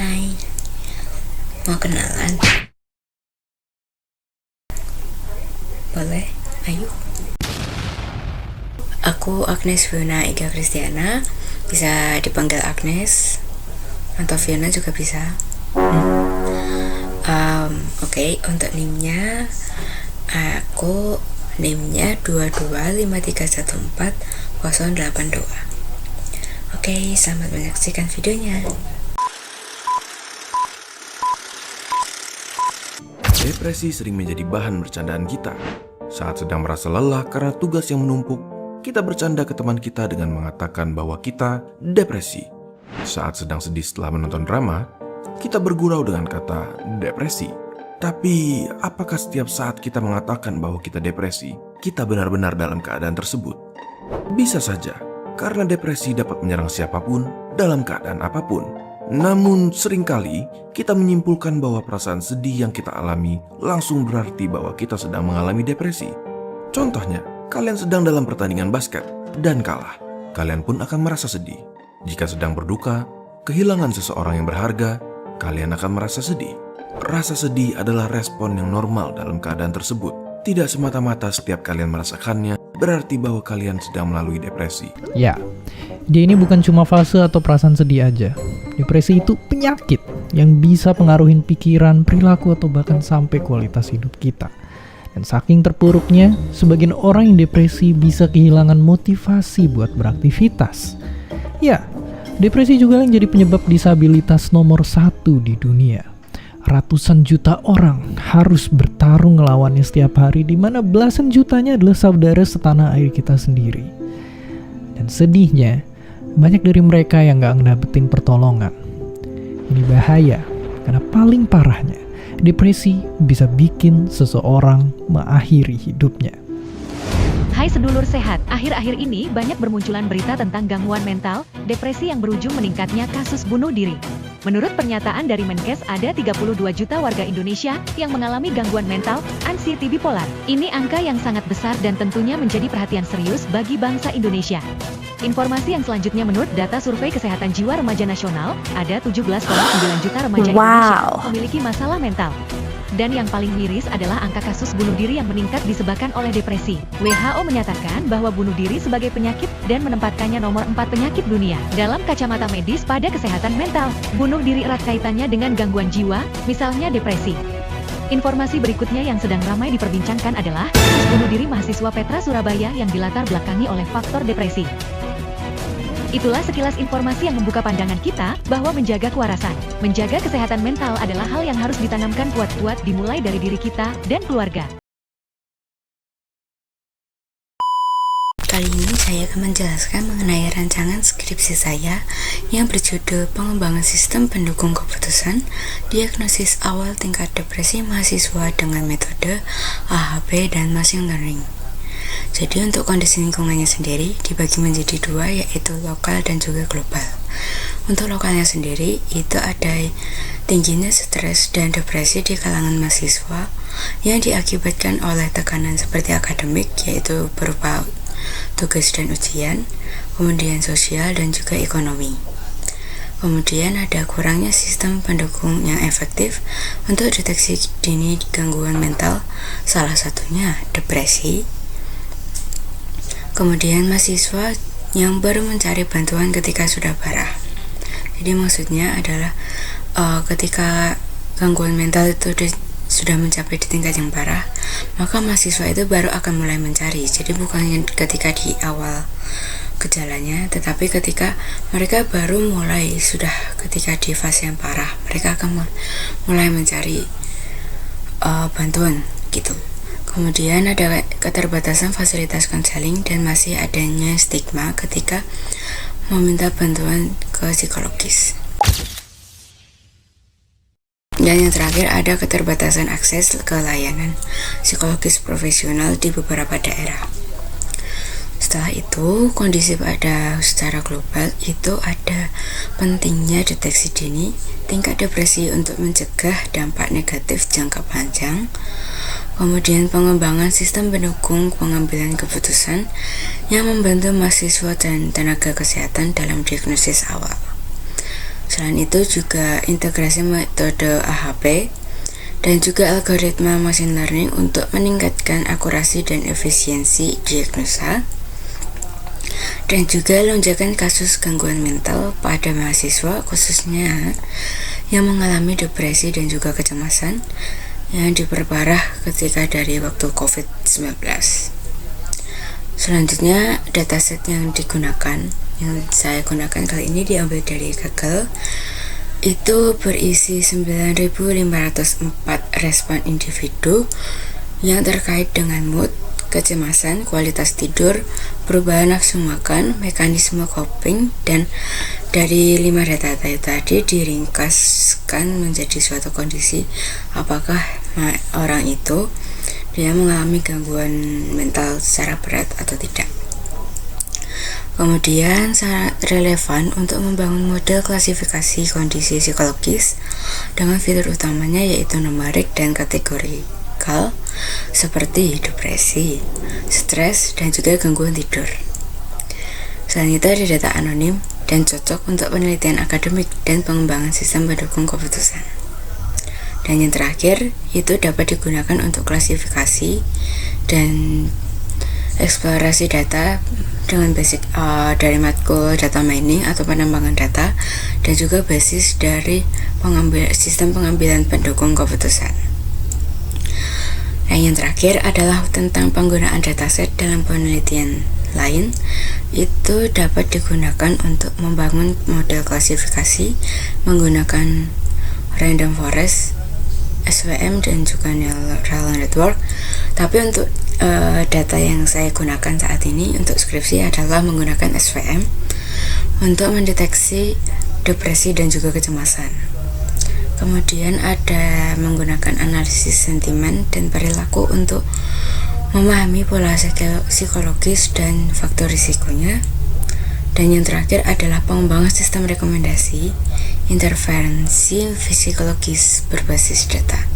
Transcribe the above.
Hai, mau kenalan? Boleh, ayo. Aku Agnes Fiona Ega Kristiana, bisa dipanggil Agnes atau Fiona juga bisa. Oke, untuk NIM-nya aku NIM-nya 225314082. Oke, selamat menyaksikan videonya. Depresi sering menjadi bahan bercandaan kita. Saat sedang merasa lelah karena tugas yang menumpuk, kita bercanda ke teman kita dengan mengatakan bahwa kita depresi. Saat sedang sedih setelah menonton drama, kita bergurau dengan kata depresi. Tapi, apakah setiap saat kita mengatakan bahwa kita depresi, kita benar-benar dalam keadaan tersebut? Bisa saja, karena depresi dapat menyerang siapapun dalam keadaan apapun. Namun seringkali kita menyimpulkan bahwa perasaan sedih yang kita alami langsung berarti bahwa kita sedang mengalami depresi. Contohnya, kalian sedang dalam pertandingan basket dan kalah. Kalian pun akan merasa sedih. Jika sedang berduka, kehilangan seseorang yang berharga, kalian akan merasa sedih. Rasa sedih adalah respon yang normal dalam keadaan tersebut. Tidak semata-mata setiap kalian merasakannya berarti bahwa kalian sedang melalui depresi. Ya, dia ini bukan cuma fase atau perasaan sedih aja. Depresi itu penyakit yang bisa pengaruhin pikiran, perilaku, atau bahkan sampai kualitas hidup kita. Dan saking terpuruknya, sebagian orang yang depresi bisa kehilangan motivasi buat beraktivitas. Ya, depresi juga yang jadi penyebab disabilitas nomor 1 di dunia. Ratusan juta orang harus bertarung ngelawannya setiap hari, di mana belasan jutanya adalah saudara setanah air kita sendiri. Dan sedihnya, banyak dari mereka yang gak ngedapetin pertolongan. Ini bahaya, karena paling parahnya, depresi bisa bikin seseorang mengakhiri hidupnya. Hai sedulur sehat, akhir-akhir ini banyak bermunculan berita tentang gangguan mental, depresi yang berujung meningkatnya kasus bunuh diri. Menurut pernyataan dari Menkes, ada 32 juta warga Indonesia yang mengalami gangguan mental, anxiety bipolar. Ini angka yang sangat besar dan tentunya menjadi perhatian serius bagi bangsa Indonesia. Informasi yang selanjutnya menurut data Survei Kesehatan Jiwa Remaja Nasional, ada 17,9 juta remaja Indonesia memiliki masalah mental. Dan yang paling miris adalah angka kasus bunuh diri yang meningkat disebabkan oleh depresi. WHO menyatakan bahwa bunuh diri sebagai penyakit dan menempatkannya nomor 4 penyakit dunia. Dalam kacamata medis pada kesehatan mental, bunuh diri erat kaitannya dengan gangguan jiwa, misalnya depresi. Informasi berikutnya yang sedang ramai diperbincangkan adalah kasus bunuh diri mahasiswa Petra Surabaya yang dilatar belakangi oleh faktor depresi. Itulah sekilas informasi yang membuka pandangan kita bahwa menjaga kewarasan, menjaga kesehatan mental adalah hal yang harus ditanamkan kuat-kuat dimulai dari diri kita dan keluarga. Kali ini saya akan menjelaskan mengenai rancangan skripsi saya yang berjudul Pengembangan Sistem Pendukung Keputusan, Diagnosis Awal Tingkat Depresi Mahasiswa dengan Metode AHP dan Machine Learning. Jadi untuk kondisi lingkungannya sendiri dibagi menjadi dua, yaitu lokal dan juga global. Untuk lokalnya sendiri itu ada tingginya stres dan depresi di kalangan mahasiswa yang diakibatkan oleh tekanan seperti akademik, yaitu berupa tugas dan ujian, kemudian sosial dan juga ekonomi. Kemudian ada kurangnya sistem pendukung yang efektif untuk deteksi dini gangguan mental, salah satunya depresi. Kemudian mahasiswa yang baru mencari bantuan ketika sudah parah. Jadi maksudnya adalah ketika gangguan mental itu sudah mencapai di tingkat yang parah, maka mahasiswa itu baru akan mulai mencari. Jadi bukan ketika di awal gejalanya, tetapi ketika mereka baru mulai sudah ketika di fase yang parah, mereka akan mulai mencari bantuan gitu. Kemudian ada keterbatasan fasilitas konseling dan masih adanya stigma ketika meminta bantuan ke psikologis. Dan yang terakhir ada keterbatasan akses ke layanan psikologis profesional di beberapa daerah. Setelah itu, kondisi pada secara global itu ada pentingnya deteksi dini tingkat depresi untuk mencegah dampak negatif jangka panjang. Kemudian pengembangan sistem pendukung pengambilan keputusan yang membantu mahasiswa dan tenaga kesehatan dalam diagnosis awal. Selain itu juga integrasi metode AHP dan juga algoritma machine learning untuk meningkatkan akurasi dan efisiensi diagnosa, dan juga lonjakan kasus gangguan mental pada mahasiswa khususnya yang mengalami depresi dan juga kecemasan yang diperparah ketika dari waktu COVID-19. Selanjutnya, dataset yang saya gunakan kali ini diambil dari Google. Itu berisi 9.504 respon individu yang terkait dengan mood, kecemasan, kualitas tidur, perubahan nafsu makan, mekanisme coping, dan dari 5 data tadi diringkaskan menjadi suatu kondisi apakah orang itu dia mengalami gangguan mental secara berat atau tidak. Kemudian sangat relevan untuk membangun model klasifikasi kondisi psikologis dengan fitur utamanya yaitu numerik dan kategorikal seperti depresi, stres, dan juga gangguan tidur. Selain itu ada data anonim dan cocok untuk penelitian akademik dan pengembangan sistem pendukung keputusan. Dan yang terakhir itu dapat digunakan untuk klasifikasi dan eksplorasi data dengan basic dari matkul data mining atau penambangan data, dan juga basis dari sistem pengambilan pendukung keputusan. Yang terakhir adalah tentang penggunaan dataset dalam penelitian lain. Itu dapat digunakan untuk membangun model klasifikasi menggunakan random forest, SVM, dan juga neural network. Tapi untuk data yang saya gunakan saat ini untuk skripsi adalah menggunakan SVM untuk mendeteksi depresi dan juga kecemasan. Kemudian ada menggunakan analisis sentimen dan perilaku untuk memahami pola psikologis dan faktor risikonya. Dan yang terakhir adalah pengembangan sistem rekomendasi intervensi psikologis berbasis data.